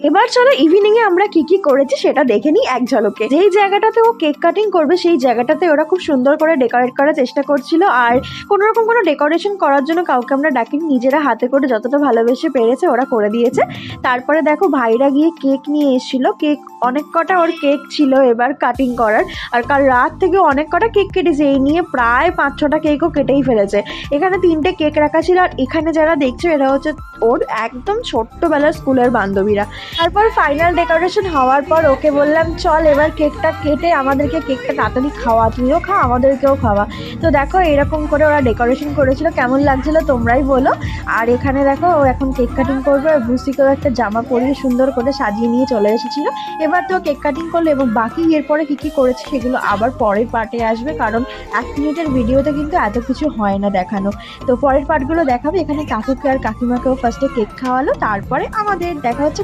এবার চলো ইভিনিংয়ে আমরা কি করেছি সেটা দেখে নিই এক ঝলকে। যেই জায়গাটাতে ও কেক কাটিং করবে সেই জায়গাটাতে ওরা খুব সুন্দর করে ডেকোরেট করার চেষ্টা করছিল, আর কোনোরকম কোনো ডেকোরেশন করার জন্য কাউকে আমরা ডাকিনি, নিজেরা হাতে করে যতটা ভালোবেসে পেরেছে ওরা করে দিয়েছে। তারপরে দেখো ভাইরা গিয়ে কেক নিয়ে এসেছিলো, কেক অনেক কটা ওর কেক ছিল এবার কাটিং করার, আর কাল রাত থেকে অনেক কটা কেক কেটেছে, এই নিয়ে প্রায় 5-6টা কেকও কেটেই ফেলেছে। এখানে 3টে কেক রাখা ছিল, আর এখানে যারা দেখছো এরা হচ্ছে ওর একদম ছোট্টবেলার স্কুলের বান্ধবীরা। তারপর ফাইনাল ডেকোরেশন হওয়ার পর ওকে বললাম চল এবার কেকটা কেটে আমাদেরকে কেকটা তাড়াতাড়ি খাওয়া, তুইও খা আমাদেরকেও খাওয়া। তো দেখো এরকম করে ওরা ডেকোরেশন করেছিল, কেমন লাগছিল তোমরাই বলো। আর এখানে দেখো ও এখন কেক কাটিং করবে, বুসিকেও একটা জামা পরিয়ে সুন্দর করে সাজিয়ে নিয়ে চলে এসেছিল। এবার তো কেক কাটিং করলো, এবং বাকি এরপরে কি করেছে সেগুলো আবার পরের পার্টে আসবে, কারণ 1 মিনিটের ভিডিওতে কিন্তু এত কিছু হয় না দেখানো। তো পরের পার্টগুলো দেখাবে। এখানে কাকুকে আর কাকিমাকেও ফার্স্টে কেক খাওয়ালো, তারপরে আমাদের দেখা হচ্ছে।